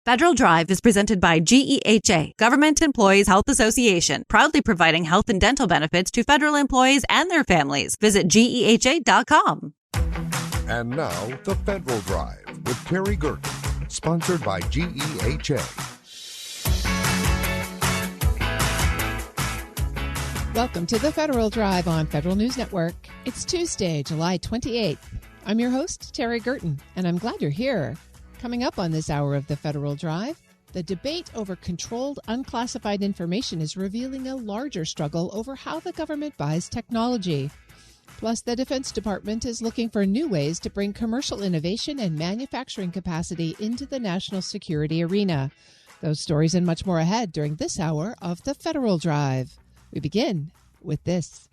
Federal Drive is presented by GEHA, Government Employees Health Association, proudly providing health and dental benefits to federal employees and their families. Visit GEHA.com. And now, the Federal Drive with Terry Gerton, sponsored by GEHA. Welcome to the Federal Drive on Federal News Network. It's Tuesday, July 28th. I'm your host, Terry Gerton, and I'm glad you're here. Coming up on this hour of the Federal Drive, the debate over controlled unclassified information is revealing a larger struggle over how the government buys technology. Plus, the Defense Department is looking for new ways to bring commercial innovation and manufacturing capacity into the national security arena. Those stories and much more ahead during this hour of the Federal Drive. We begin with this.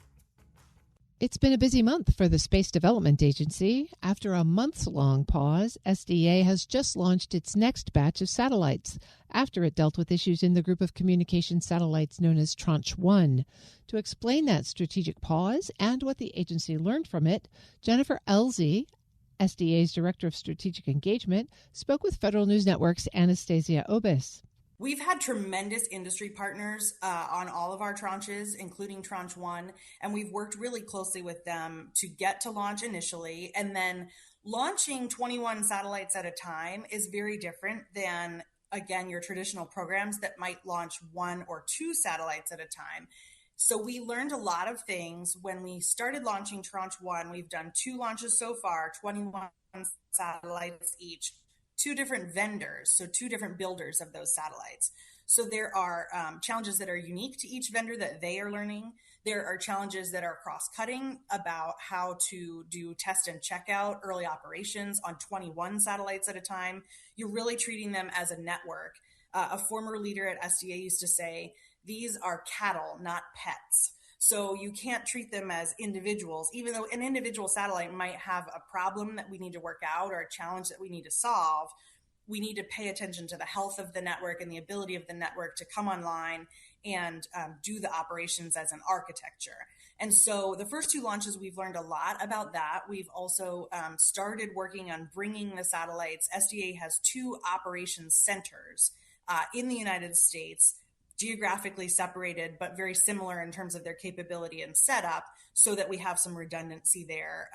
It's been a busy month for the Space Development Agency. After a months-long pause, SDA has just launched its next batch of satellites after it dealt with issues in the group of communication satellites known as Tranche 1. To explain that strategic pause and what the agency learned from it, Jennifer Elzey, SDA's Director of Strategic Engagement, spoke with Federal News Network's Anastasia Obis. We've had tremendous industry partners on all of our tranches, including Tranche 1, and we've worked really closely with them to get to launch initially. And then launching 21 satellites at a time is very different than, again, your traditional programs that might launch 1 or 2 satellites at a time. So we learned a lot of things when we started launching Tranche 1. We've done 2 launches so far, 21 satellites each. 2 different vendors, so 2 different builders of those satellites. So there are challenges that are unique to each vendor that they are learning. There are challenges that are cross-cutting about how to do test and checkout early operations on 21 satellites at a time. You're really treating them as a network. A former leader at SDA used to say, these are cattle, not pets. So you can't treat them as individuals, even though an individual satellite might have a problem that we need to work out or a challenge that we need to solve. We need to pay attention to the health of the network and the ability of the network to come online and do the operations as an architecture. And so the first 2 launches, we've learned a lot about that. We've also started working on bringing the satellites. SDA has 2 operations centers in the United States, geographically separated, but very similar in terms of their capability and setup, so that we have some redundancy there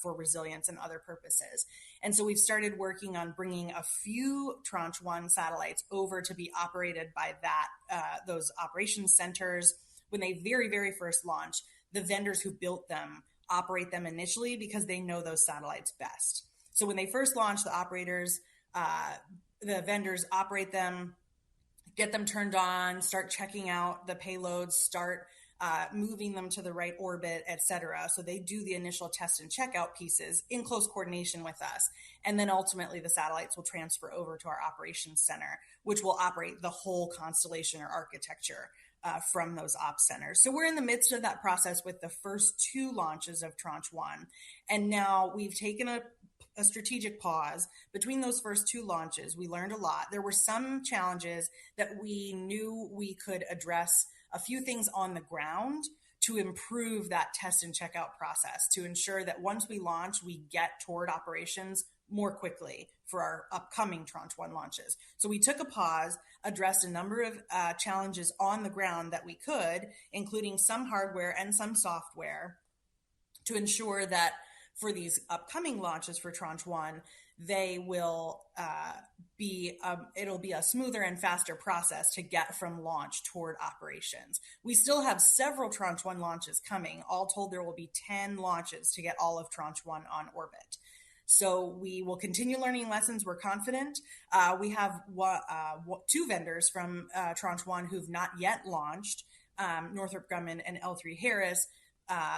for resilience and other purposes. And so we've started working on bringing a few Tranche 1 satellites over to be operated by those operations centers. When they very, very first launch, the vendors who built them operate them initially because they know those satellites best. So when they first launch, the vendors operate them, get them turned on, start checking out the payloads, start moving them to the right orbit, et cetera. So they do the initial test and checkout pieces in close coordination with us. And then ultimately the satellites will transfer over to our operations center, which will operate the whole constellation or architecture from those ops centers. So we're in the midst of that process with the first 2 launches of Tranche 1. And now we've taken a strategic pause between those first 2 launches. We learned a lot. There were some challenges that we knew we could address, a few things on the ground to improve that test and checkout process, to ensure that once we launch, we get toward operations more quickly for our upcoming Tranche 1 launches. So we took a pause, addressed a number of challenges on the ground that we could, including some hardware and some software, to ensure that for these upcoming launches for Tranche 1, they will it'll be a smoother and faster process to get from launch toward operations. We still have several Tranche 1 launches coming. All told, there will be 10 launches to get all of Tranche 1 on orbit. So we will continue learning lessons. We're confident. We have 2 vendors from Tranche 1 who've not yet launched, Northrop Grumman and L3 Harris.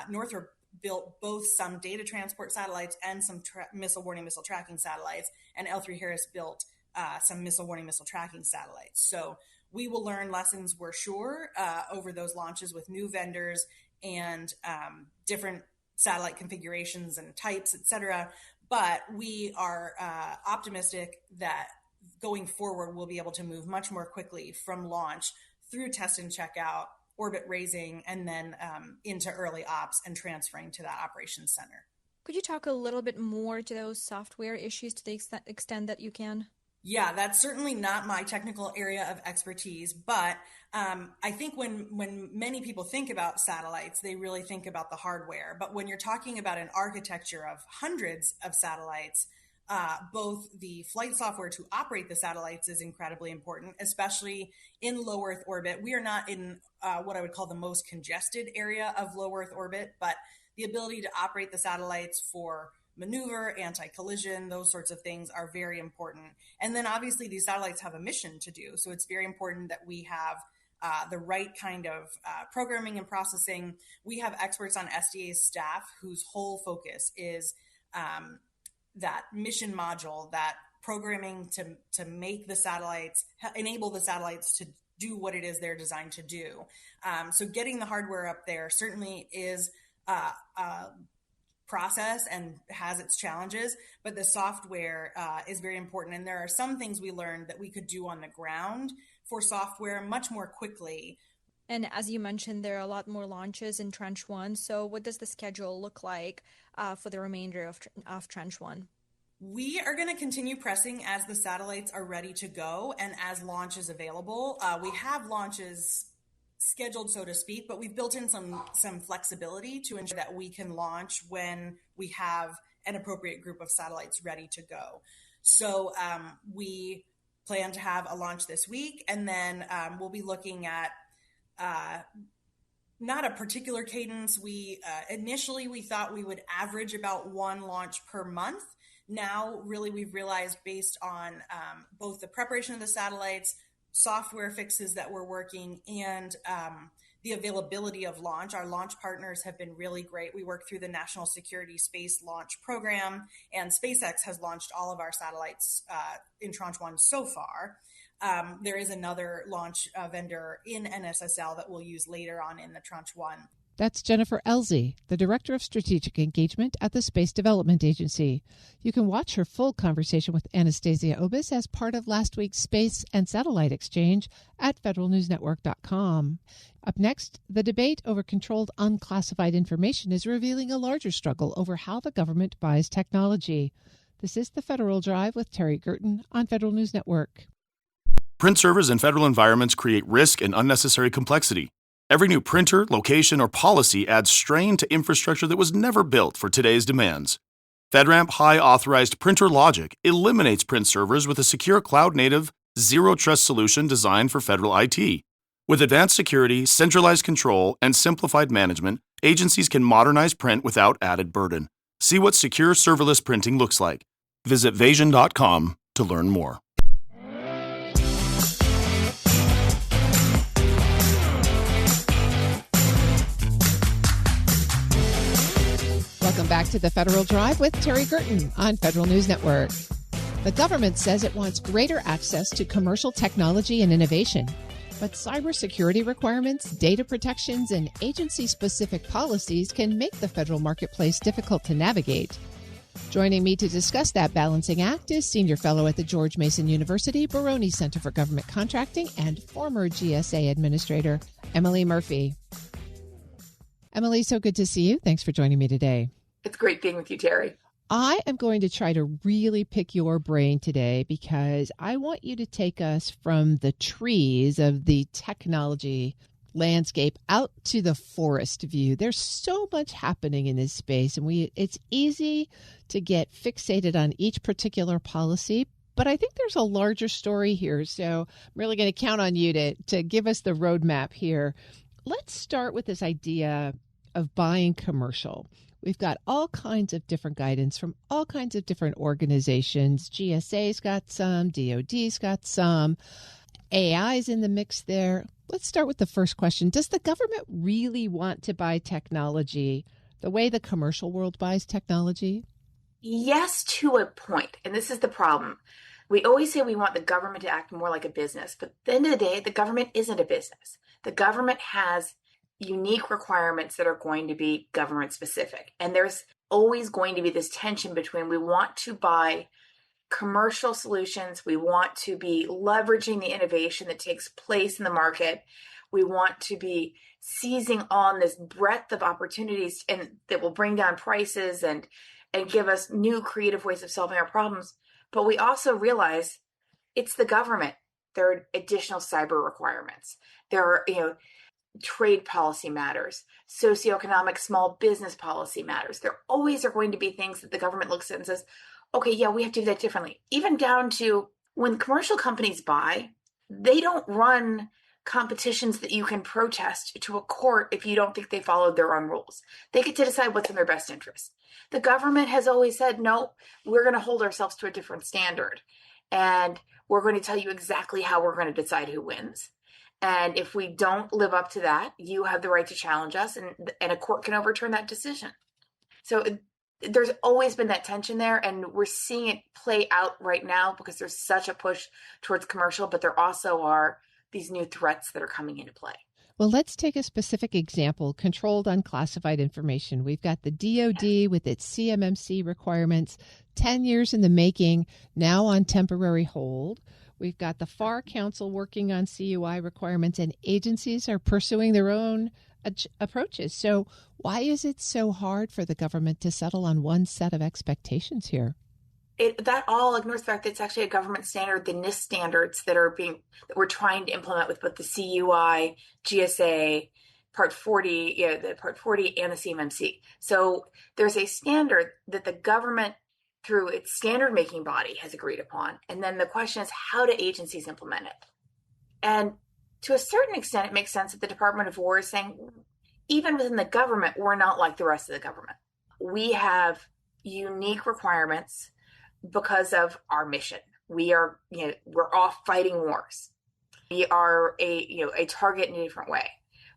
Northrop built both some data transport satellites and some missile warning, missile tracking satellites, and L3 Harris built some missile warning, missile tracking satellites. So we will learn lessons, we're sure, over those launches with new vendors and different satellite configurations and types, et cetera. But we are optimistic that going forward, we'll be able to move much more quickly from launch through test and checkout, orbit raising, and then into early ops and transferring to that operations center. Could you talk a little bit more to those software issues to the extent that you can? Yeah, that's certainly not my technical area of expertise, but I think when many people think about satellites, they really think about the hardware. But when you're talking about an architecture of hundreds of satellites, both the flight software to operate the satellites is incredibly important, especially in low Earth orbit. We are not in what I would call the most congested area of low Earth orbit, but the ability to operate the satellites for maneuver, anti-collision, those sorts of things are very important. And then obviously these satellites have a mission to do. So it's very important that we have the right kind of programming and processing. We have experts on SDA's staff whose whole focus is that mission module, that programming to make the satellites, enable the satellites to do what it is they're designed to do. So getting the hardware up there certainly is process and has its challenges, but the software is very important. And there are some things we learned that we could do on the ground for software much more quickly. And as you mentioned, there are a lot more launches in Tranche 1. So what does the schedule look like for the remainder of Tranche 1? We are going to continue pressing as the satellites are ready to go and as launch is available. We have launches scheduled, so to speak, but we've built in some flexibility to ensure that we can launch when we have an appropriate group of satellites ready to go. So we plan to have a launch this week, and then we'll be looking at not a particular cadence. Initially we thought we would average about one launch per month. Now, really, we've realized based on both the preparation of the satellites, software fixes that we're working, and the availability of launch. Our launch partners have been really great. We work through the National Security Space Launch Program, and SpaceX has launched all of our satellites in Tranche 1 so far. There is another launch vendor in NSSL that we'll use later on in the Tranche 1. That's Jennifer Elzey, the Director of Strategic Engagement at the Space Development Agency. You can watch her full conversation with Anastasia Obis as part of last week's Space and Satellite Exchange at federalnewsnetwork.com. Up next, the debate over controlled unclassified information is revealing a larger struggle over how the government buys technology. This is the Federal Drive with Terry Gerton on Federal News Network. Print servers in federal environments create risk and unnecessary complexity. Every new printer, location, or policy adds strain to infrastructure that was never built for today's demands. FedRAMP High Authorized Printer Logic eliminates print servers with a secure cloud-native, zero-trust solution designed for federal IT. With advanced security, centralized control, and simplified management, agencies can modernize print without added burden. See what secure serverless printing looks like. Visit Vasion.com to learn more. Welcome back to the Federal Drive with Terry Gerton on Federal News Network. The government says it wants greater access to commercial technology and innovation, but cybersecurity requirements, data protections, and agency-specific policies can make the federal marketplace difficult to navigate. Joining me to discuss that balancing act is Senior Fellow at the George Mason University Baroni Center for Government Contracting and former GSA Administrator, Emily Murphy. Emily, so good to see you. Thanks for joining me today. It's great being with you, Terry. I am going to try to really pick your brain today because I want you to take us from the trees of the technology landscape out to the forest view. There's so much happening in this space, and it's easy to get fixated on each particular policy, but I think there's a larger story here. So I'm really going to count on you to give us the roadmap here. Let's start with this idea of buying commercial. We've got all kinds of different guidance from all kinds of different organizations. GSA's got some, DOD's got some, AI's in the mix there. Let's start with the first question. Does the government really want to buy technology the way the commercial world buys technology? Yes, to a point. And this is the problem. We always say we want the government to act more like a business, but at the end of the day, the government isn't a business. The government has unique requirements that are going to be government specific. And there's always going to be this tension between we want to buy commercial solutions, we want to be leveraging the innovation that takes place in the market, we want to be seizing on this breadth of opportunities and that will bring down prices and give us new creative ways of solving our problems. But we also realize it's the government. There are additional cyber requirements. There are, trade policy matters, socioeconomic small business policy matters. There always are going to be things that the government looks at and says, okay, yeah, we have to do that differently. Even down to when commercial companies buy, they don't run competitions that you can protest to a court if you don't think they followed their own rules. They get to decide what's in their best interest. The government has always said, no, we're going to hold ourselves to a different standard. And we're going to tell you exactly how we're going to decide who wins. And if we don't live up to that, you have the right to challenge us, and a court can overturn that decision. So there's always been that tension there, and we're seeing it play out right now because there's such a push towards commercial, but there also are these new threats that are coming into play. Well, let's take a specific example, controlled unclassified information. We've got the DoD with its CMMC requirements, 10 years in the making, now on temporary hold. We've got the FAR Council working on CUI requirements, and agencies are pursuing their own approaches. So why is it so hard for the government to settle on one set of expectations here? That all ignores the fact that it's actually a government standard, the NIST standards that we're trying to implement with both the CUI, GSA, Part 40, the Part 40 and the CMMC. So there's a standard that the government, through its standard making body, has agreed upon. And then the question is, how do agencies implement it? And to a certain extent, it makes sense that the Department of War is saying, even within the government, we're not like the rest of the government. We have unique requirements because of our mission. We're off fighting wars. We are a target in a different way.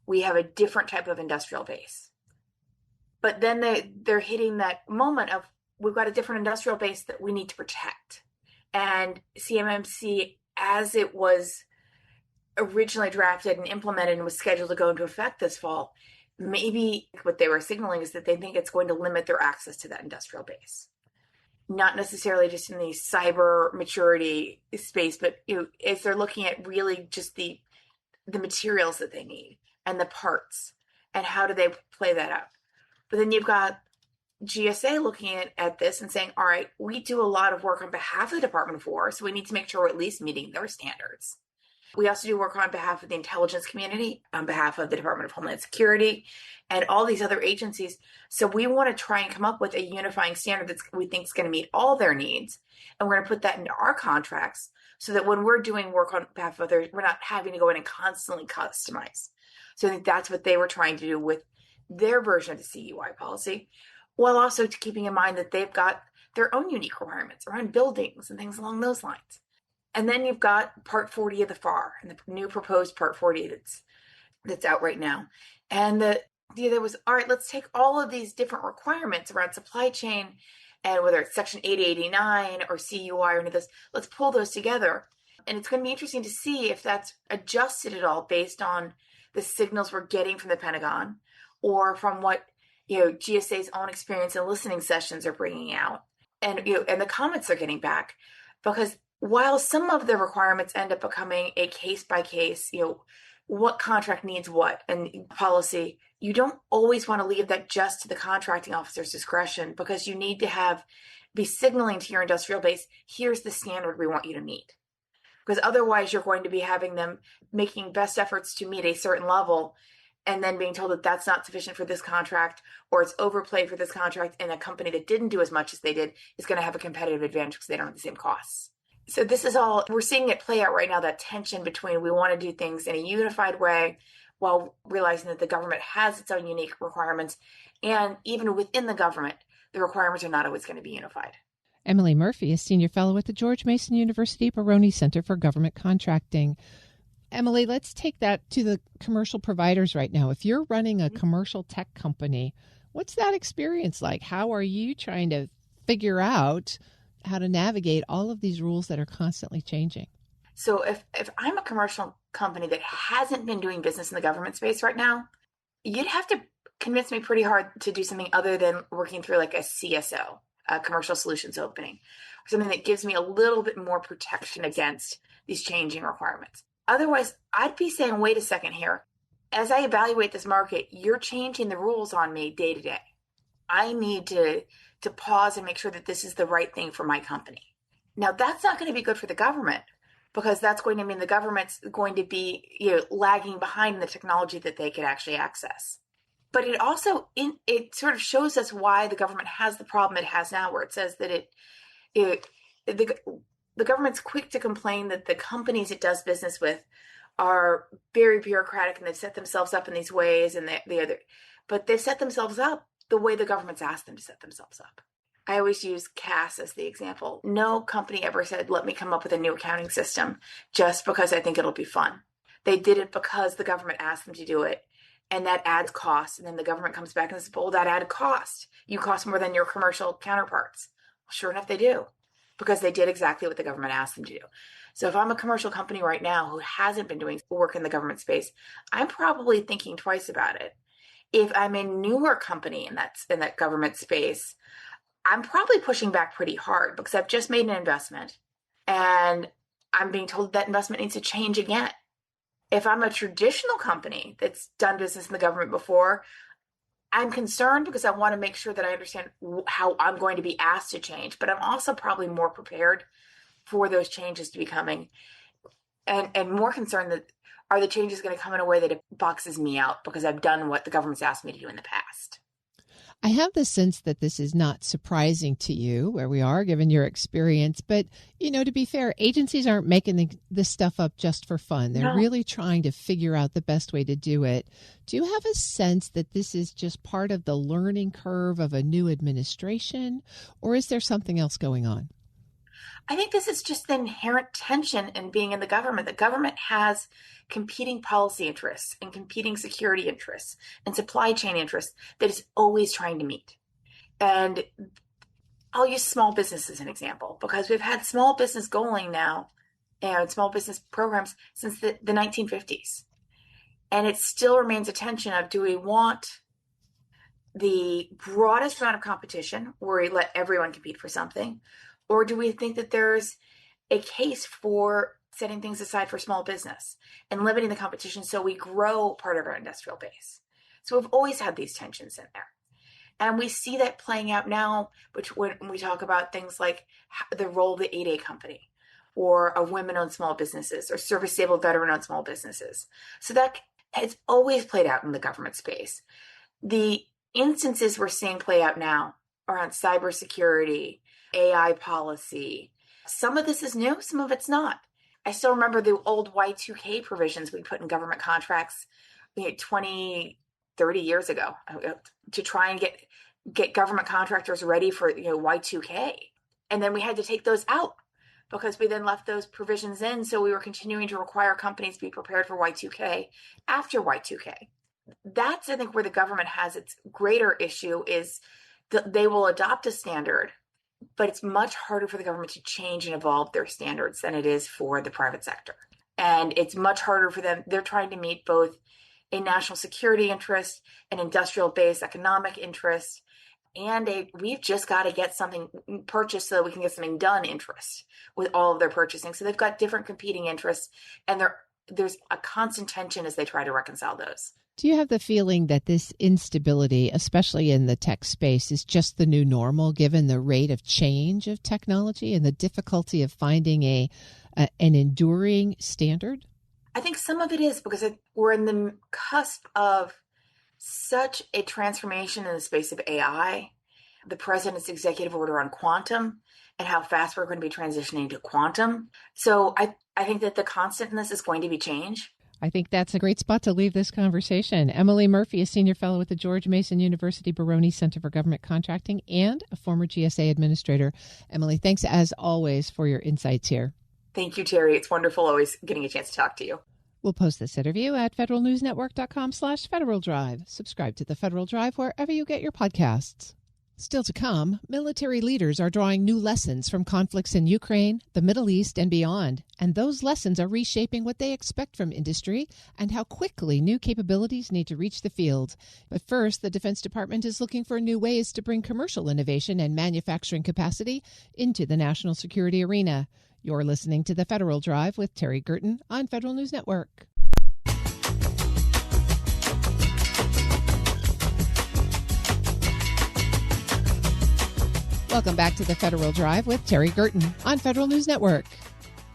We have a different type of industrial base. But then they're hitting that moment of, we've got a different industrial base that we need to protect. And CMMC, as it was originally drafted and implemented and was scheduled to go into effect this fall, maybe what they were signaling is that they think it's going to limit their access to that industrial base. Not necessarily just in the cyber maturity space, but if they're looking at really just the materials that they need and the parts, and how do they play that up. But then you've got GSA looking at this and saying, all right, we do a lot of work on behalf of the Department of War, so we need to make sure we're at least meeting their standards. We also do work on behalf of the intelligence community, on behalf of the Department of Homeland Security, and all these other agencies. So we want to try and come up with a unifying standard that we think is going to meet all their needs. And we're going to put that into our contracts so that when we're doing work on behalf of others, we're not having to go in and constantly customize. So I think that's what they were trying to do with their version of the CUI policy, while also keeping in mind that they've got their own unique requirements around buildings and things along those lines. And then you've got Part 40 of the FAR and the new proposed Part 40 that's out right now. And the idea was, all right, let's take all of these different requirements around supply chain, and whether it's Section 889 or CUI or any of this, let's pull those together. And it's going to be interesting to see if that's adjusted at all based on the signals we're getting from the Pentagon, or from what GSA's own experience and listening sessions are bringing out, and and the comments they're getting back. Because while some of the requirements end up becoming a case by case, what contract needs what and policy, you don't always want to leave that just to the contracting officer's discretion, because you need to be signaling to your industrial base, here's the standard we want you to meet. Because otherwise you're going to be having them making best efforts to meet a certain level, and then being told that that's not sufficient for this contract, or it's overplayed for this contract, and a company that didn't do as much as they did is going to have a competitive advantage because they don't have the same costs. So this is all, we're seeing it play out right now, that tension between we want to do things in a unified way while realizing that the government has its own unique requirements. And even within the government, the requirements are not always going to be unified. Emily Murphy is Senior Fellow at the George Mason University Baroni Center for Government Contracting. Emily, let's take that to the commercial providers right now. If you're running a commercial tech company, what's that experience like? How are you trying to figure out how to navigate all of these rules that are constantly changing? So if I'm a commercial company that hasn't been doing business in the government space right now, you'd have to convince me pretty hard to do something other than working through like a CSO, a commercial solutions opening, or something that gives me a little bit more protection against these changing requirements. Otherwise, I'd be saying, wait a second here. As I evaluate this market, you're changing the rules on me day to day. I need to pause and make sure that this is the right thing for my company. Now, that's not going to be good for the government, because that's going to mean the government's going to be lagging behind the technology that they could actually access. But it also it sort of shows us why the government has the problem it has now, where it says that the government's quick to complain that the companies it does business with are very bureaucratic and they've set themselves up in these ways, and but they've set themselves up the way the government's asked them to set themselves up. I always use Cass as the example. No company ever said, let me come up with a new accounting system just because I think it'll be fun. They did it because the government asked them to do it, and that adds cost. And then the government comes back and says, well, that added cost. You cost more than your commercial counterparts. Well, sure enough, they do, because they did exactly what the government asked them to do. So if I'm a commercial company right now who hasn't been doing work in the government space, I'm probably thinking twice about it. If I'm a newer company in that government space, I'm probably pushing back pretty hard because I've just made an investment and I'm being told that investment needs to change again. If I'm a traditional company that's done business in the government before, I'm concerned because I want to make sure that I understand how I'm going to be asked to change, but I'm also probably more prepared for those changes to be coming, and more concerned that are the changes going to come in a way that it boxes me out because I've done what the government's asked me to do in the past. I have the sense that this is not surprising to you where we are, given your experience. But, to be fair, agencies aren't making this stuff up just for fun. They're really trying to figure out the best way to do it. Do you have a sense that this is just part of the learning curve of a new administration, or is there something else going on? I think this is just the inherent tension in being in the government. The government has competing policy interests and competing security interests and supply chain interests that it's always trying to meet. And I'll use small business as an example, because we've had small business going now and small business programs since the 1950s. And it still remains a tension of, do we want the broadest amount of competition where we let everyone compete for something? Or do we think that there's a case for setting things aside for small business and limiting the competition so we grow part of our industrial base? So we've always had these tensions in there. And we see that playing out now, which when we talk about things like the role of the 8A company or of women-owned small businesses or service-disabled veteran-owned small businesses. So that has always played out in the government space. The instances we're seeing play out now around cybersecurity, AI policy. Some of this is new, some of it's not. I still remember the old Y2K provisions we put in government contracts 20, 30 years ago to try and get government contractors ready for Y2K. And then we had to take those out because we then left those provisions in. So we were continuing to require companies to be prepared for Y2K after Y2K. That's, I think, where the government has its greater issue is that they will adopt a standard, but it's much harder for the government to change and evolve their standards than it is for the private sector. And it's much harder for them. They're trying to meet both a national security interest, an industrial base economic interest, and we've just got to get something purchased so that we can get something done interest with all of their purchasing. So they've got different competing interests, and there's a constant tension as they try to reconcile those. Do you have the feeling that this instability, especially in the tech space, is just the new normal given the rate of change of technology and the difficulty of finding an enduring standard? I think some of it is because we're in the cusp of such a transformation in the space of AI, the president's executive order on quantum, and how fast we're going to be transitioning to quantum. So I think that the constant in this is going to be change. I think that's a great spot to leave this conversation. Emily Murphy, a senior fellow with the George Mason University Baroni Center for Government Contracting and a former GSA administrator. Emily, thanks as always for your insights here. Thank you, Terry. It's wonderful always getting a chance to talk to you. We'll post this interview at federalnewsnetwork.com/Federal Drive. Subscribe to the Federal Drive wherever you get your podcasts. Still to come, military leaders are drawing new lessons from conflicts in Ukraine, the Middle East, and beyond. And those lessons are reshaping what they expect from industry and how quickly new capabilities need to reach the field. But first, the Defense Department is looking for new ways to bring commercial innovation and manufacturing capacity into the national security arena. You're listening to the Federal Drive with Terry Gerton on Federal News Network. Welcome back to the Federal Drive with Terry Gerton on Federal News Network.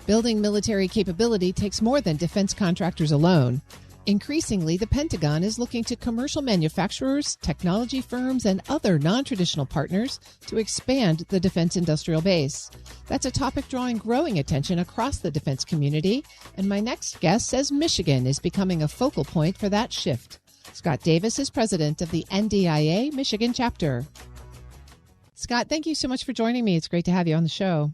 Building military capability takes more than defense contractors alone. Increasingly, the Pentagon is looking to commercial manufacturers, technology firms, and other non-traditional partners to expand the defense industrial base. That's a topic drawing growing attention across the defense community, and my next guest says Michigan is becoming a focal point for that shift. Scott Davis is president of the NDIA Michigan chapter. Scott, thank you so much for joining me. It's great to have you on the show.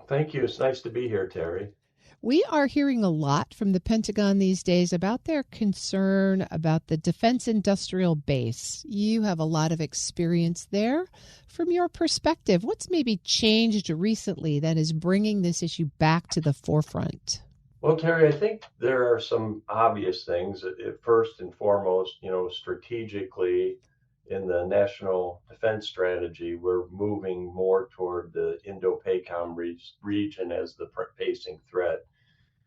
Thank you. It's nice to be here, Terry. We are hearing a lot from the Pentagon these days about their concern about the defense industrial base. You have a lot of experience there. From your perspective, what's maybe changed recently that is bringing this issue back to the forefront? Well, Terry, I think there are some obvious things. First and foremost, strategically in the national defense strategy, we're moving more toward the Indo-PACOM region as the facing threat.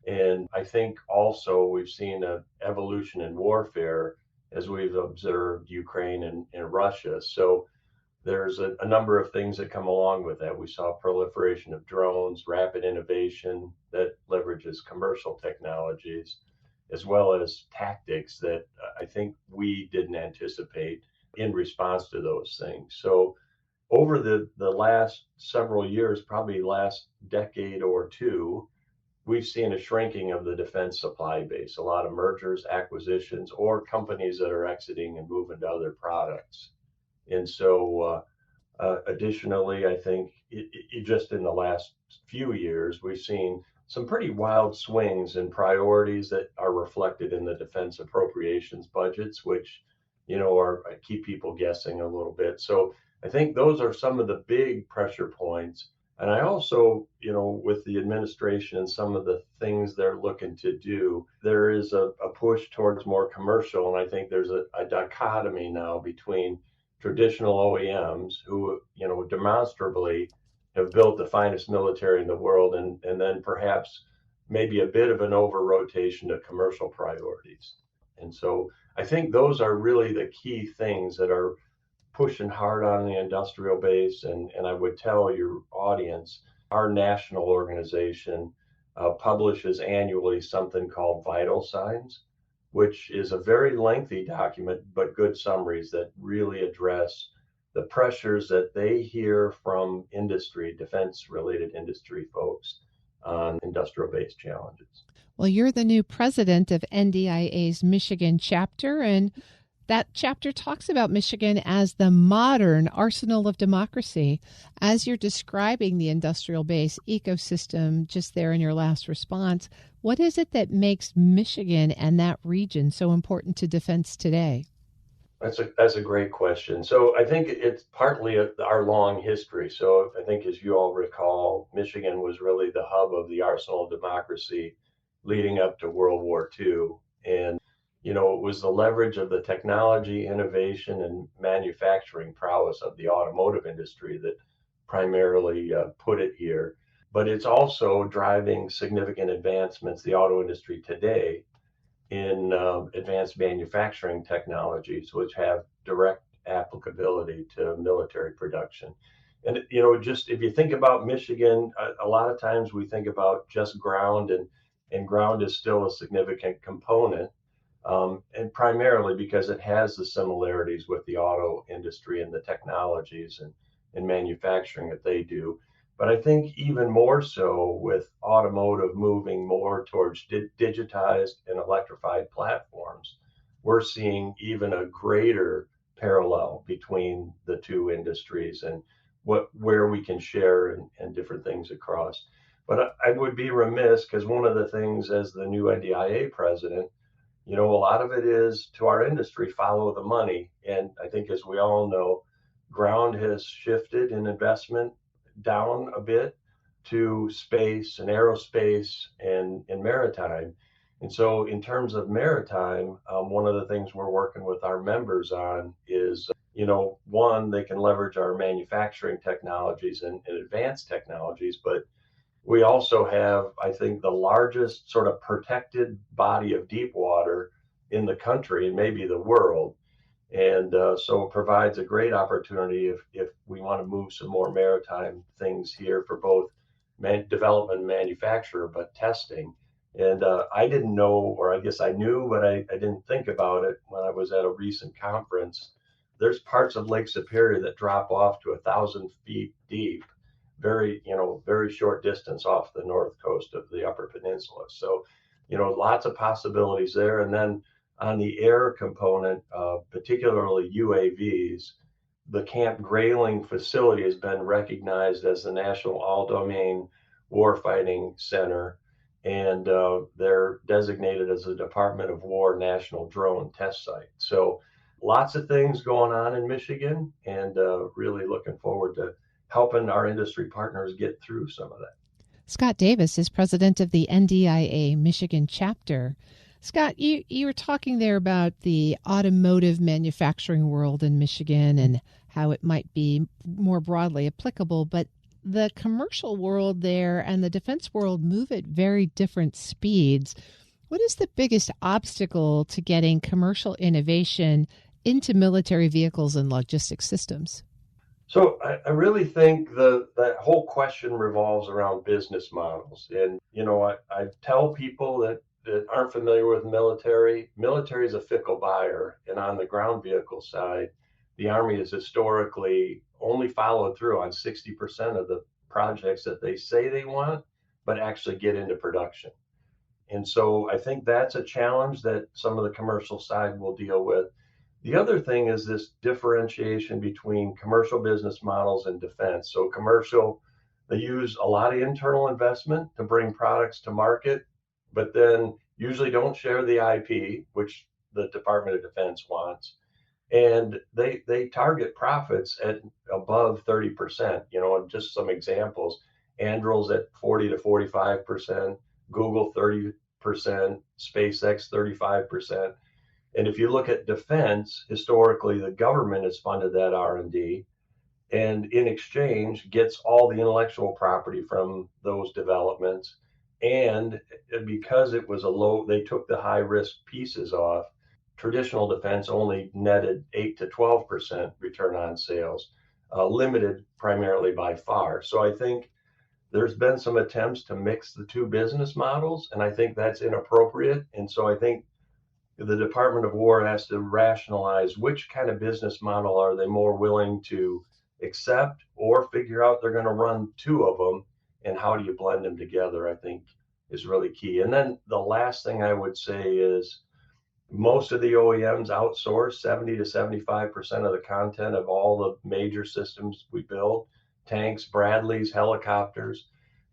And I think also we've seen an evolution in warfare as we've observed Ukraine and Russia. So there's a number of things that come along with that. We saw proliferation of drones, rapid innovation that leverages commercial technologies, as well as tactics that I think we didn't anticipate in response to those things. So over the last several years, probably last decade or two, we've seen a shrinking of the defense supply base, a lot of mergers, acquisitions, or companies that are exiting and moving to other products. And so additionally, I think just in the last few years, we've seen some pretty wild swings in priorities that are reflected in the defense appropriations budgets, which keep people guessing a little bit. So I think those are some of the big pressure points. And I also, with the administration and some of the things they're looking to do, there is a push towards more commercial. And I think there's a dichotomy now between traditional OEMs who, demonstrably have built the finest military in the world, and then perhaps maybe a bit of an over-rotation to commercial priorities. And so I think those are really the key things that are pushing hard on the industrial base. And I would tell your audience, our national organization publishes annually something called Vital Signs, which is a very lengthy document, but good summaries that really address the pressures that they hear from industry, defense-related industry folks on industrial-based challenges. Well, you're the new president of NDIA's Michigan chapter, and that chapter talks about Michigan as the modern arsenal of democracy. As you're describing the industrial base ecosystem just there in your last response, what is it that makes Michigan and that region so important to defense today? That's a great question. So I think it's partly our long history. So I think, as you all recall, Michigan was really the hub of the arsenal of democracy leading up to World War II. And, it was the leverage of the technology, innovation, and manufacturing prowess of the automotive industry that primarily put it here. But it's also driving significant advancements, the auto industry today, in advanced manufacturing technologies, which have direct applicability to military production. And, just if you think about Michigan, a lot of times we think about just ground, and ground is still a significant component, and primarily because it has the similarities with the auto industry and the technologies and manufacturing that they do. But I think even more so with automotive moving more towards digitized and electrified platforms, we're seeing even a greater parallel between the two industries and where we can share and different things across. But I would be remiss, because one of the things as the new NDIA president, a lot of it is to our industry, follow the money. And I think, as we all know, ground has shifted in investment down a bit to space and aerospace and maritime. And so in terms of maritime, one of the things we're working with our members on is, one, they can leverage our manufacturing technologies and advanced technologies, but we also have, I think, the largest sort of protected body of deep water in the country and maybe the world. And so it provides a great opportunity if we want to move some more maritime things here for both development manufacturer, but testing. And I didn't know, or I guess I knew, but I didn't think about it when I was at a recent conference. There's parts of Lake Superior that drop off to 1,000 feet deep, very short distance off the north coast of the Upper Peninsula. So, lots of possibilities there. And then on the air component, particularly UAVs, the Camp Grayling facility has been recognized as the National All-Domain Warfighting Center, and they're designated as a Department of War National Drone Test Site. So lots of things going on in Michigan, and really looking forward to helping our industry partners get through some of that. Scott Davis is president of the NDIA Michigan chapter. Scott, you were talking there about the automotive manufacturing world in Michigan and how it might be more broadly applicable, but the commercial world there and the defense world move at very different speeds. What is the biggest obstacle to getting commercial innovation into military vehicles and logistics systems? So I really think that whole question revolves around business models. And, I tell people that aren't familiar with military is a fickle buyer. And on the ground vehicle side, the Army has historically only followed through on 60% of the projects that they say they want, but actually get into production. And so I think that's a challenge that some of the commercial side will deal with. The other thing is this differentiation between commercial business models and defense. So commercial, they use a lot of internal investment to bring products to market, but then usually don't share the IP, which the Department of Defense wants. And they target profits at above 30%. And just some examples: Anduril's at 40 to 45%, Google 30%, SpaceX 35%. And if you look at defense, historically, the government has funded that R&D, and in exchange gets all the intellectual property from those developments. And because it was they took the high risk pieces off. Traditional defense only netted 8 to 12% return on sales, limited primarily by FAR. So I think there's been some attempts to mix the two business models, and I think that's inappropriate. And so I think the Department of War has to rationalize which kind of business model are they more willing to accept, or figure out they're going to run two of them, and how do you blend them together, I think is really key. And then the last thing I would say is most of the OEMs outsource 70 to 75% of the content of all the major systems we build: tanks, Bradleys, helicopters.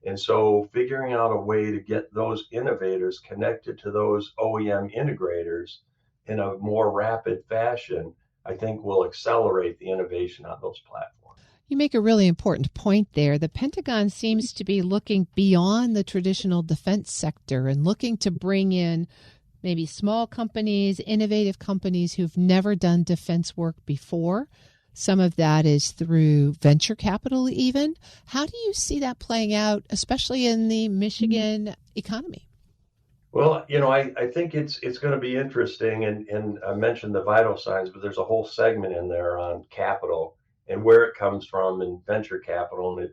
And so figuring out a way to get those innovators connected to those OEM integrators in a more rapid fashion, I think will accelerate the innovation on those platforms. You make a really important point there. The Pentagon seems to be looking beyond the traditional defense sector and looking to bring in maybe small companies, innovative companies who've never done defense work before. Some of that is through venture capital even. How do you see that playing out, especially in the Michigan economy? Well, I think it's going to be interesting, and I mentioned the vital signs, but there's a whole segment in there on capital and where it comes from and venture capital. And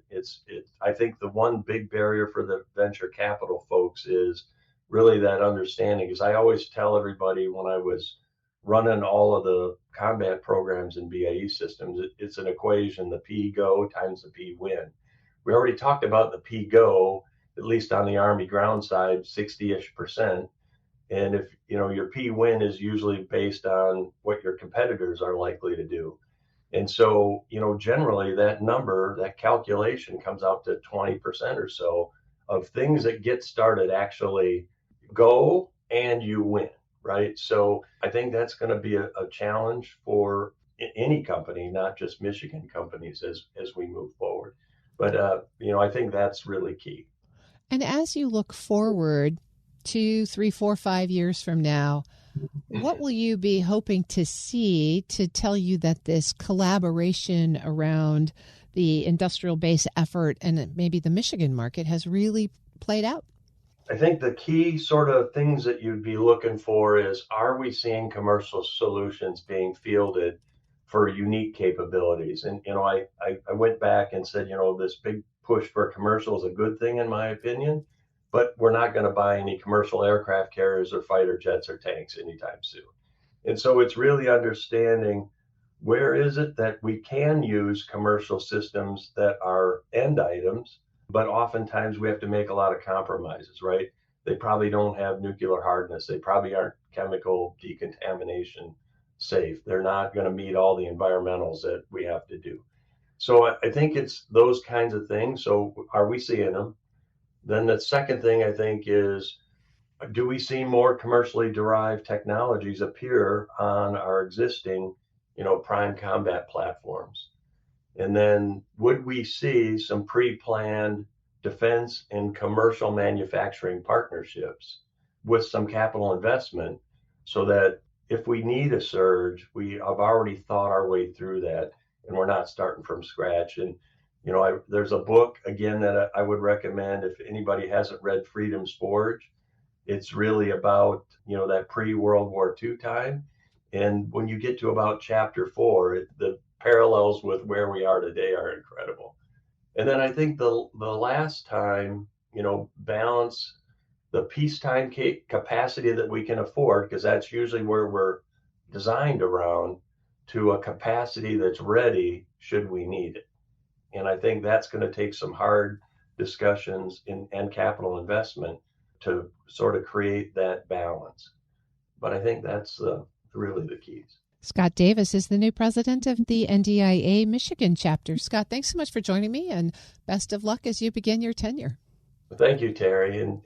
I think the one big barrier for the venture capital folks is really that understanding. Because I always tell everybody when I was running all of the combat programs in BAE systems, it's an equation: the P go times the P win. We already talked about the P go, at least on the Army ground side, 60-ish%. And if your P win is usually based on what your competitors are likely to do. And so, generally that number, that calculation comes out to 20% or so of things that get started actually go and you win. Right. So I think that's going to be a challenge for any company, not just Michigan companies, as we move forward. But, I think that's really key. And as you look forward 2, 3, 4, 5 years from now, what will you be hoping to see to tell you that this collaboration around the industrial base effort and maybe the Michigan market has really played out? I think the key sort of things that you'd be looking for is, are we seeing commercial solutions being fielded for unique capabilities? And, I went back and said, this big push for commercial is a good thing, in my opinion, but we're not going to buy any commercial aircraft carriers or fighter jets or tanks anytime soon. And so it's really understanding where is it that we can use commercial systems that are end items, but oftentimes we have to make a lot of compromises, right? They probably don't have nuclear hardness. They probably aren't chemical decontamination safe. They're not going to meet all the environmentals that we have to do. So I think it's those kinds of things. So are we seeing them? Then the second thing I think is, do we see more commercially derived technologies appear on our existing, prime combat platforms? And then would we see some pre-planned defense and commercial manufacturing partnerships with some capital investment so that if we need a surge, we have already thought our way through that and we're not starting from scratch? And, there's a book, again, that I would recommend if anybody hasn't read Freedom's Forge. It's really about, that pre-World War II time. And when you get to about chapter 4, the parallels with where we are today are incredible. And then I think the last time, balance the peacetime capacity that we can afford, because that's usually where we're designed around, to a capacity that's ready should we need it. And I think that's going to take some hard discussions and capital investment to sort of create that balance. But I think that's really the keys. Scott Davis is the new president of the NDIA Michigan chapter. Scott, thanks so much for joining me, and best of luck as you begin your tenure. Thank you, Terry, and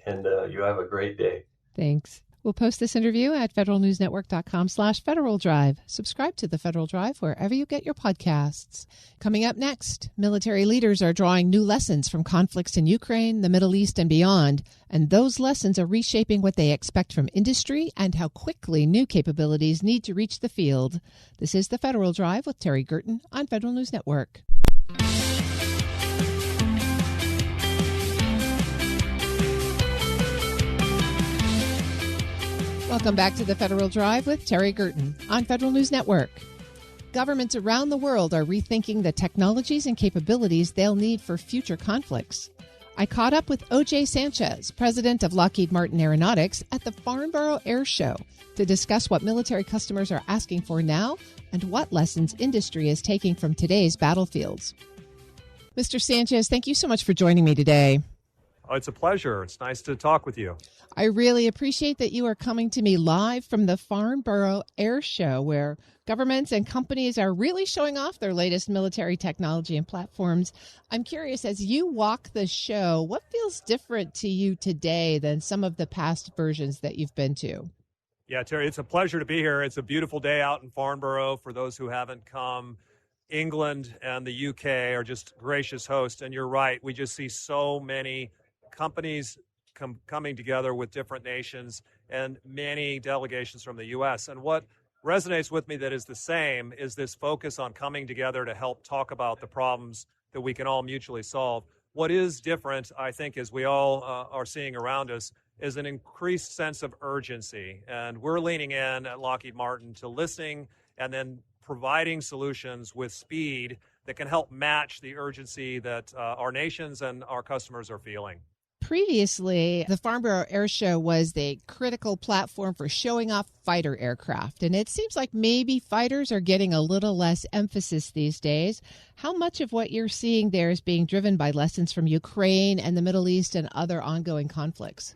you have a great day. Thanks. We'll post this interview at federalnewsnetwork.com/Federal Drive. Subscribe to the Federal Drive wherever you get your podcasts. Coming up next, military leaders are drawing new lessons from conflicts in Ukraine, the Middle East, and beyond. And those lessons are reshaping what they expect from industry and how quickly new capabilities need to reach the field. This is the Federal Drive with Terry Gerton on Federal News Network. Welcome back to the Federal Drive with Terry Gerton on Federal News Network. Governments around the world are rethinking the technologies and capabilities they'll need for future conflicts. I caught up with O.J. Sanchez, president of Lockheed Martin Aeronautics, at the Farnborough Air Show to discuss what military customers are asking for now and what lessons industry is taking from today's battlefields. Mr. Sanchez, thank you so much for joining me today. Oh, it's a pleasure. It's nice to talk with you. I really appreciate that you are coming to me live from the Farnborough Air Show, where governments and companies are really showing off their latest military technology and platforms. I'm curious, as you walk the show, what feels different to you today than some of the past versions that you've been to? Yeah, Terry, it's a pleasure to be here. It's a beautiful day out in Farnborough. For those who haven't come, England and the UK are just gracious hosts. And you're right, we just see so many companies coming together with different nations and many delegations from the U.S. And what resonates with me that is the same is this focus on coming together to help talk about the problems that we can all mutually solve. What is different, I think, as we all are seeing around us, is an increased sense of urgency. And we're leaning in at Lockheed Martin to listening and then providing solutions with speed that can help match the urgency that our nations and our customers are feeling. Previously, the Farnborough Air Show was the critical platform for showing off fighter aircraft, and it seems like maybe fighters are getting a little less emphasis these days. How much of what you're seeing there is being driven by lessons from Ukraine and the Middle East and other ongoing conflicts?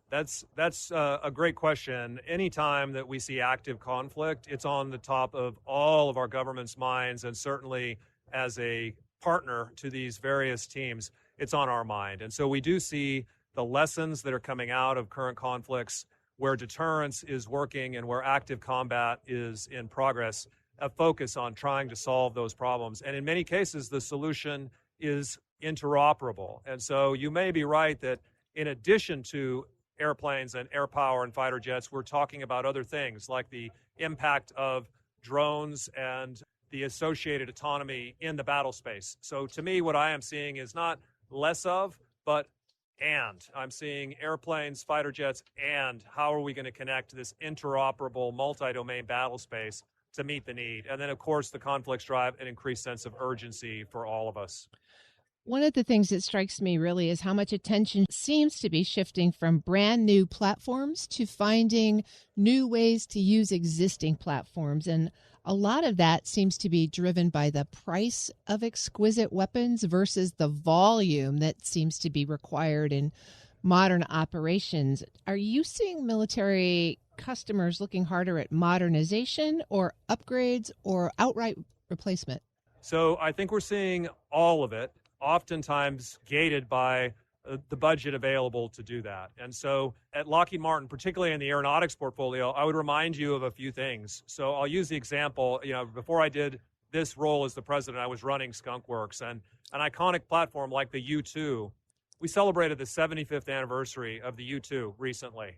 That's a great question. Anytime that we see active conflict, it's on the top of all of our government's minds, and certainly as a partner to these various teams, it's on our mind. And so we do see the lessons that are coming out of current conflicts where deterrence is working and where active combat is in progress, a focus on trying to solve those problems. And in many cases, the solution is interoperable. And so you may be right that in addition to airplanes and air power and fighter jets, we're talking about other things like the impact of drones and the associated autonomy in the battle space. So to me, what I am seeing is not less of, but and. I'm seeing airplanes, fighter jets, and how are we going to connect this interoperable multi-domain battle space to meet the need? And then, of course, the conflicts drive an increased sense of urgency for all of us. One of the things that strikes me really is how much attention seems to be shifting from brand new platforms to finding new ways to use existing platforms. And a lot of that seems to be driven by the price of exquisite weapons versus the volume that seems to be required in modern operations. Are you seeing military customers looking harder at modernization or upgrades or outright replacement? So I think we're seeing all of it, oftentimes gated by the budget available to do that. And so at Lockheed Martin, particularly in the aeronautics portfolio, I would remind you of a few things. So I'll use the example, before I did this role as the president, I was running Skunk Works, and an iconic platform like the U-2. We celebrated the 75th anniversary of the U-2 recently,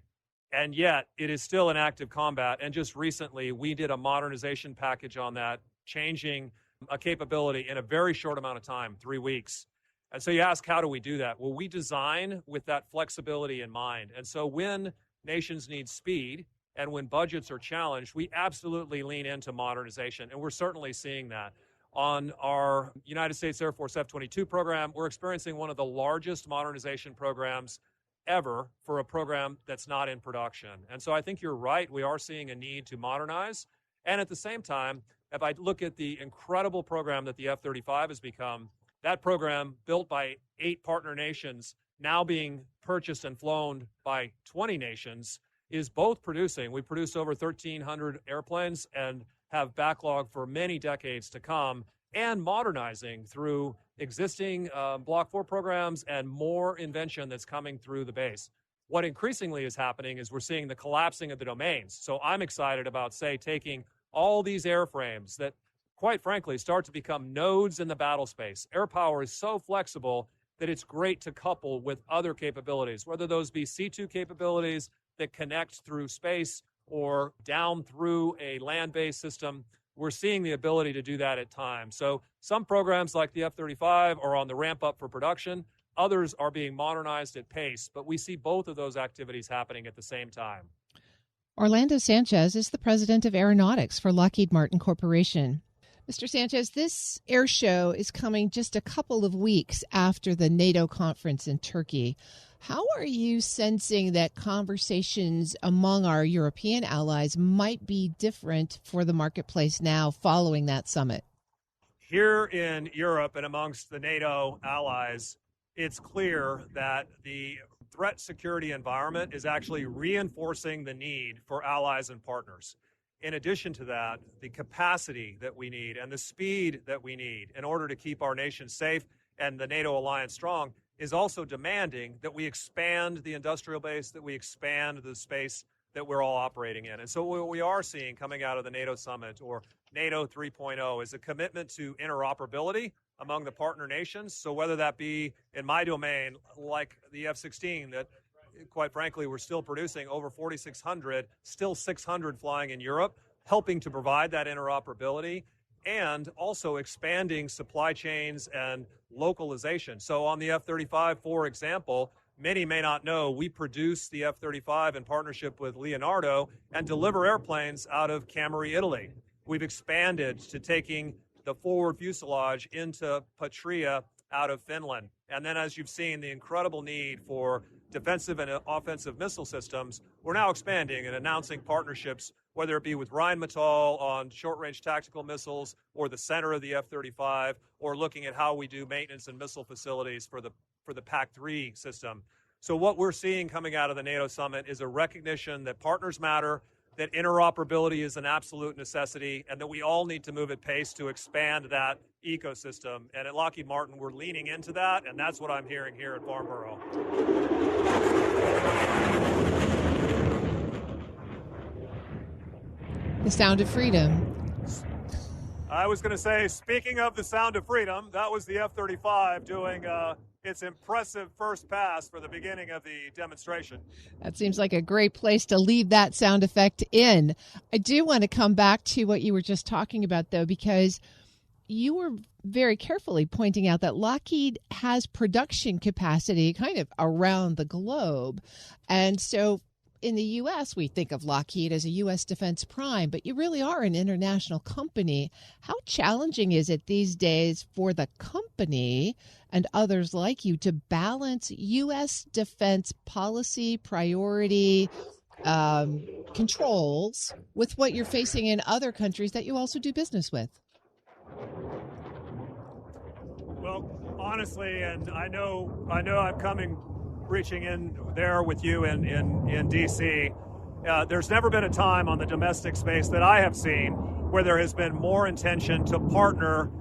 and yet it is still in active combat. And just recently, we did a modernization package on that, changing a capability in a very short amount of time, 3 weeks. And so you ask, how do we do that? Well, we design with that flexibility in mind. And so when nations need speed and when budgets are challenged, we absolutely lean into modernization. And we're certainly seeing that. On our United States Air Force F-22 program, we're experiencing one of the largest modernization programs ever for a program that's not in production. And so I think you're right. We are seeing a need to modernize. And at the same time, if I look at the incredible program that the F-35 has become, that program built by 8 partner nations, now being purchased and flown by 20 nations, is both producing. We produce over 1,300 airplanes and have backlog for many decades to come, and modernizing through existing Block 4 programs and more invention that's coming through the base. What increasingly is happening is we're seeing the collapsing of the domains. So I'm excited about, say, taking all these airframes that, quite frankly, start to become nodes in the battle space. Air power is so flexible that it's great to couple with other capabilities, whether those be C2 capabilities that connect through space or down through a land-based system. We're seeing the ability to do that at times. So some programs like the F-35 are on the ramp up for production. Others are being modernized at pace, but we see both of those activities happening at the same time. Orlando Sanchez is the president of aeronautics for Lockheed Martin Corporation. Mr. Sanchez, this air show is coming just a couple of weeks after the NATO conference in Turkey. How are you sensing that conversations among our European allies might be different for the marketplace now following that summit? Here in Europe and amongst the NATO allies, it's clear that the threat security environment is actually reinforcing the need for allies and partners. In addition to that, the capacity that we need and the speed that we need in order to keep our nation safe and the NATO alliance strong is also demanding that we expand the industrial base, that we expand the space that we're all operating in. And so what we are seeing coming out of the NATO summit, or NATO 3.0, is a commitment to interoperability among the partner nations. So whether that be in my domain, like the F-16, that quite frankly, we're still producing over 4,600, still 600 flying in Europe, helping to provide that interoperability, and also expanding supply chains and localization. So on the F-35, for example, many may not know, we produce the F-35 in partnership with Leonardo and deliver airplanes out of Cameri, Italy. We've expanded to taking the forward fuselage into Patria out of Finland. And then, as you've seen, the incredible need for defensive and offensive missile systems, we're now expanding and announcing partnerships, whether it be with Rheinmetall on short-range tactical missiles or the center of the F-35, or looking at how we do maintenance and missile facilities for the PAC-3 system. So what we're seeing coming out of the NATO summit is a recognition that partners matter, that interoperability is an absolute necessity, and that we all need to move at pace to expand that ecosystem. And at Lockheed Martin, we're leaning into that, and that's what I'm hearing here at Farnborough. The sound of freedom. I was going to say, speaking of the sound of freedom, that was the F-35 doing its impressive first pass for the beginning of the demonstration. That seems like a great place to leave that sound effect in. I do want to come back to what you were just talking about, though, because you were very carefully pointing out that Lockheed has production capacity kind of around the globe. And so in the U.S., we think of Lockheed as a U.S. defense prime, but you really are an international company. How challenging is it these days for the company company and others like you to balance U.S. defense policy, priority, controls with what you're facing in other countries that you also do business with? Well, honestly, and I know I'm reaching in there with you in D.C. There's never been a time on the domestic space that I have seen where there has been more intention to partner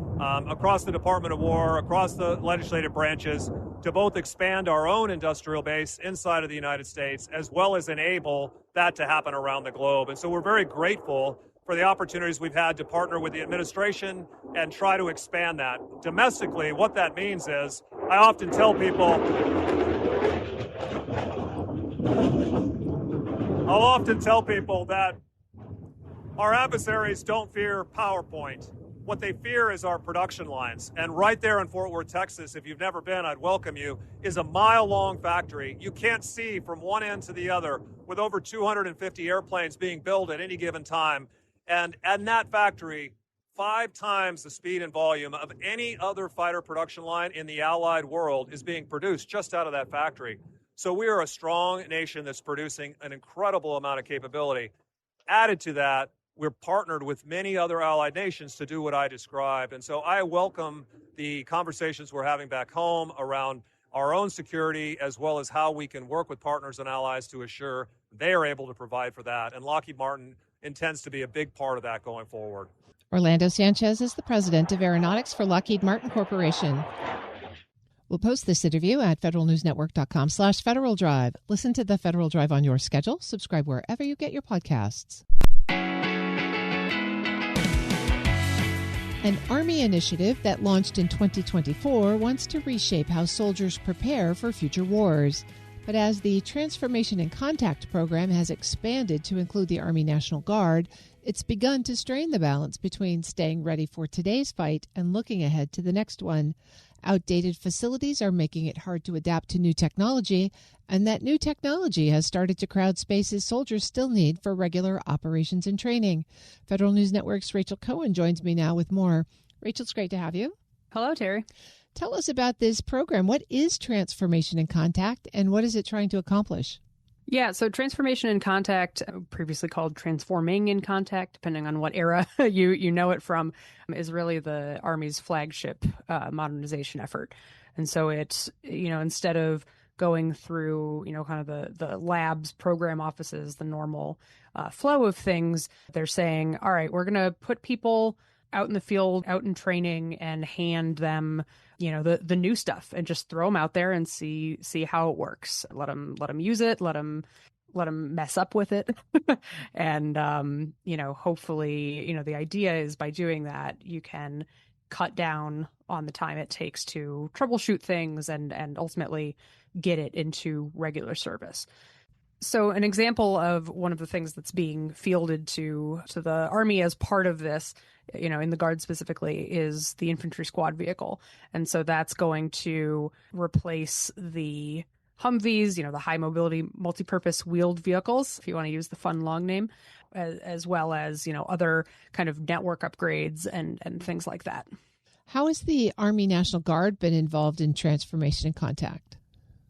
across the Department of War, across the legislative branches, to both expand our own industrial base inside of the United States, as well as enable that to happen around the globe. And so we're very grateful for the opportunities we've had to partner with the administration and try to expand that. Domestically, what that means is, I often tell people, that our adversaries don't fear PowerPoint. What they fear is our production lines. And right there in Fort Worth, Texas, if you've never been, I'd welcome you, is a mile-long factory. You can't see from one end to the other, with over 250 airplanes being built at any given time. And in that factory, 5 times the speed and volume of any other fighter production line in the Allied world is being produced just out of that factory. So we are a strong nation that's producing an incredible amount of capability. Added to that, we're partnered with many other allied nations to do what I described. And so I welcome the conversations we're having back home around our own security, as well as how we can work with partners and allies to assure they are able to provide for that. And Lockheed Martin intends to be a big part of that going forward. Orlando Sanchez is the president of Aeronautics for Lockheed Martin Corporation. We'll post this interview at federalnewsnetwork.com/Federal Drive. Listen to the Federal Drive on your schedule. Subscribe wherever you get your podcasts. An Army initiative that launched in 2024 wants to reshape how soldiers prepare for future wars. But as the Transformation in Contact program has expanded to include the Army National Guard, it's begun to strain the balance between staying ready for today's fight and looking ahead to the next one. Outdated facilities are making it hard to adapt to new technology, and that new technology has started to crowd spaces soldiers still need for regular operations and training. Federal News Network's Rachel Cohen joins me now with more. Rachel, it's great to have you. Hello, Terry. Tell us about this program. What is Transformation in Contact, and what is it trying to accomplish? Yeah, so Transformation in Contact, previously called Transforming in Contact, depending on what era you know it from, is really the Army's flagship modernization effort. And so it's, instead of going through, kind of the labs, program offices, the normal flow of things, they're saying, all right, we're going to put people out in the field, out in training, and hand them, the new stuff, and just throw them out there and see how it works. Let them use it. Let them mess up with it. And, hopefully, the idea is by doing that, you can cut down on the time it takes to troubleshoot things and ultimately get it into regular service. So an example of one of the things that's being fielded to the Army as part of this, in the Guard specifically, is the infantry squad vehicle. And so that's going to replace the Humvees, the high mobility multi-purpose wheeled vehicles, if you want to use the fun long name, as well as, other kind of network upgrades and things like that. How has the Army National Guard been involved in Transformation in Contact?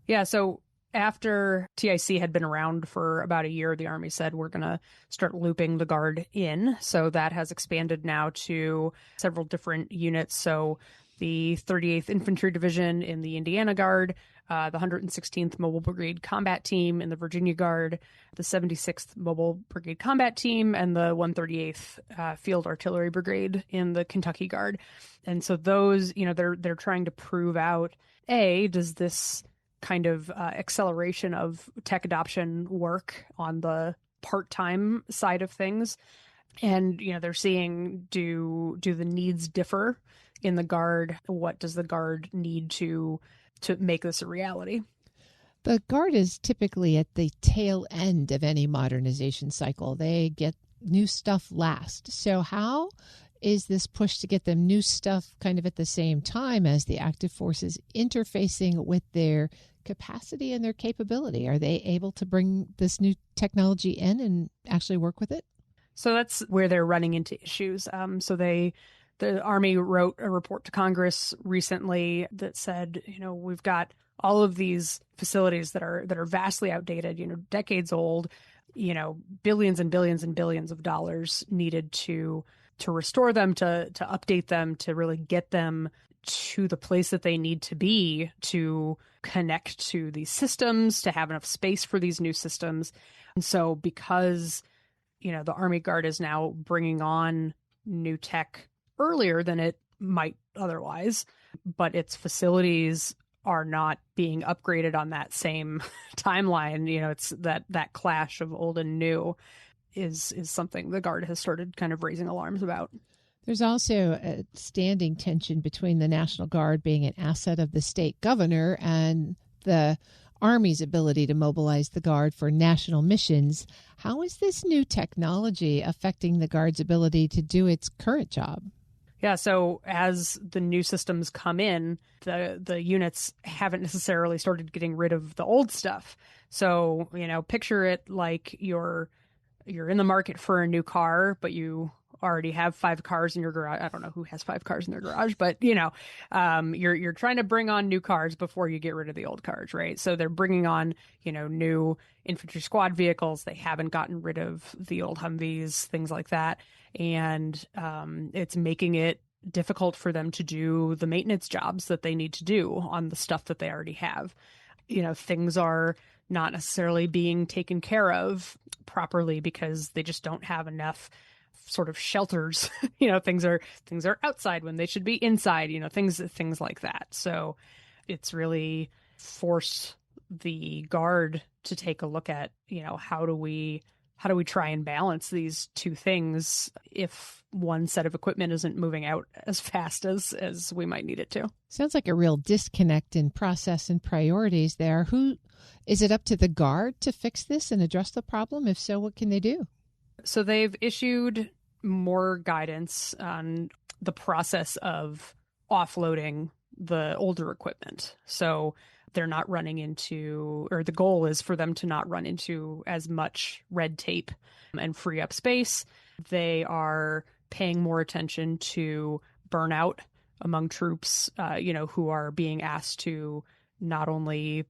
Yeah, so after TIC had been around for about a year, the Army said, we're going to start looping the Guard in. So that has expanded now to several different units. So the 38th Infantry Division in the Indiana Guard, the 116th Mobile Brigade Combat Team in the Virginia Guard, the 76th Mobile Brigade Combat Team, and the 138th Field Artillery Brigade in the Kentucky Guard. And so those, they're trying to prove out, does this kind of acceleration of tech adoption work on the part-time side of things? And, they're seeing, do the needs differ in the Guard? What does the Guard need to make this a reality? The Guard is typically at the tail end of any modernization cycle. They get new stuff last. So how is this push to get them new stuff kind of at the same time as the active forces interfacing with their capacity and their capability? Are they able to bring this new technology in and actually work with it? So that's where they're running into issues. So they The Army wrote a report to Congress recently that said, we've got all of these facilities that are vastly outdated, decades old, billions and billions and billions of dollars needed to restore them, to update them, to really get them to the place that they need to be to connect to these systems, to have enough space for these new systems. And so because, the Army Guard is now bringing on new tech earlier than it might otherwise, but its facilities are not being upgraded on that same timeline. It's that clash of old and new is something the Guard has started kind of raising alarms about. There's also a standing tension between the National Guard being an asset of the state governor and the Army's ability to mobilize the Guard for national missions. How is this new technology affecting the Guard's ability to do its current job? Yeah, so as the new systems come in, the units haven't necessarily started getting rid of the old stuff. So, picture it like you're in the market for a new car, but you already have 5 cars in your garage. I don't know who has 5 cars in their garage, but you're trying to bring on new cars before you get rid of the old cars, right? So they're bringing on, new infantry squad vehicles. They haven't gotten rid of the old Humvees, things like that. And it's making it difficult for them to do the maintenance jobs that they need to do on the stuff that they already have. Things are not necessarily being taken care of properly because they just don't have enough sort of shelters. Things are outside when they should be inside, things like that. So it's really forced the Guard to take a look at, how do we try and balance these two things if one set of equipment isn't moving out as fast as we might need it to? Sounds like a real disconnect in process and priorities there. Is it up to the Guard to fix this and address the problem? If so, what can they do? So they've issued more guidance on the process of offloading the older equipment. So they're not running into, or the goal is for them to not run into as much red tape and free up space. They are paying more attention to burnout among troops, who are being asked to not only,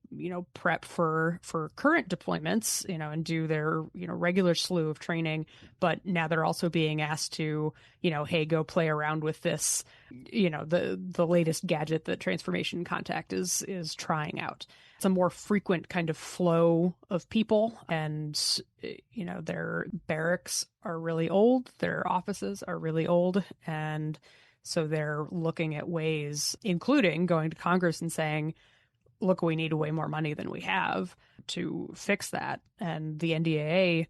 prep for current deployments, and do their, regular slew of training, but now they're also being asked to, hey, go play around with this, the latest gadget that Transformation Contact is trying out. It's a more frequent kind of flow of people, and, their barracks are really old, their offices are really old, and so they're looking at ways, including going to Congress and saying, look, we need way more money than we have to fix that. And the NDAA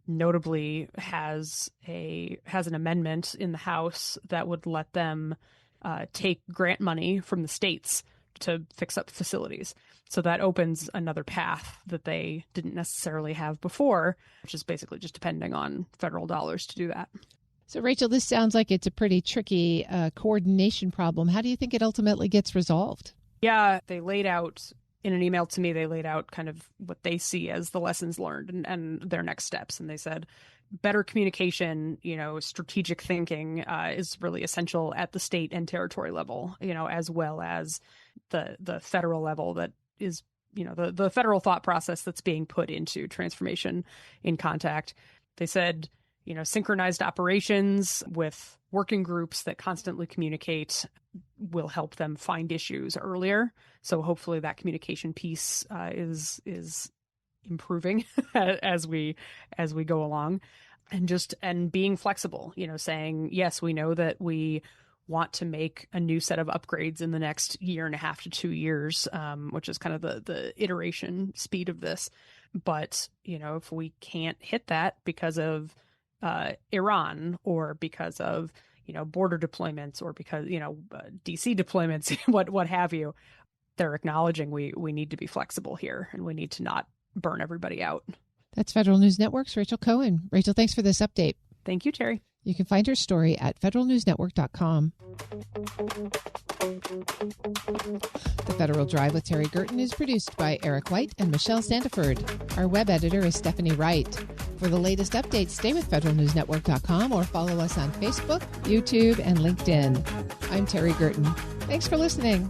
notably has an amendment in the House that would let them take grant money from the states to fix up facilities. So that opens another path that they didn't necessarily have before, which is basically just depending on federal dollars to do that. So, Rachel, this sounds like it's a pretty tricky coordination problem. How do you think it ultimately gets resolved? Yeah, they laid out, in an email to me, they laid out kind of what they see as the lessons learned and their next steps. And they said better communication, strategic thinking is really essential at the state and territory level, as well as the federal level that is, the federal thought process that's being put into Transformation in Contact. They said, synchronized operations with working groups that constantly communicate will help them find issues earlier. So hopefully that communication piece is improving as we go along, and being flexible, saying, yes, we know that we want to make a new set of upgrades in the next 1.5 to 2 years, which is kind of the iteration speed of this. But, if we can't hit that because of Iran, or because of, border deployments, or because, DC deployments, what have you, they're acknowledging we need to be flexible here and we need to not burn everybody out. That's Federal News Network's Rachel Cohen. Rachel, thanks for this update. Thank you, Terry. You can find her story at federalnewsnetwork.com. The Federal Drive with Terry Gerton is produced by Eric White and Michelle Sandiford. Our web editor is Stephanie Wright. For the latest updates, stay with federalnewsnetwork.com or follow us on Facebook, YouTube, and LinkedIn. I'm Terry Gerton. Thanks for listening.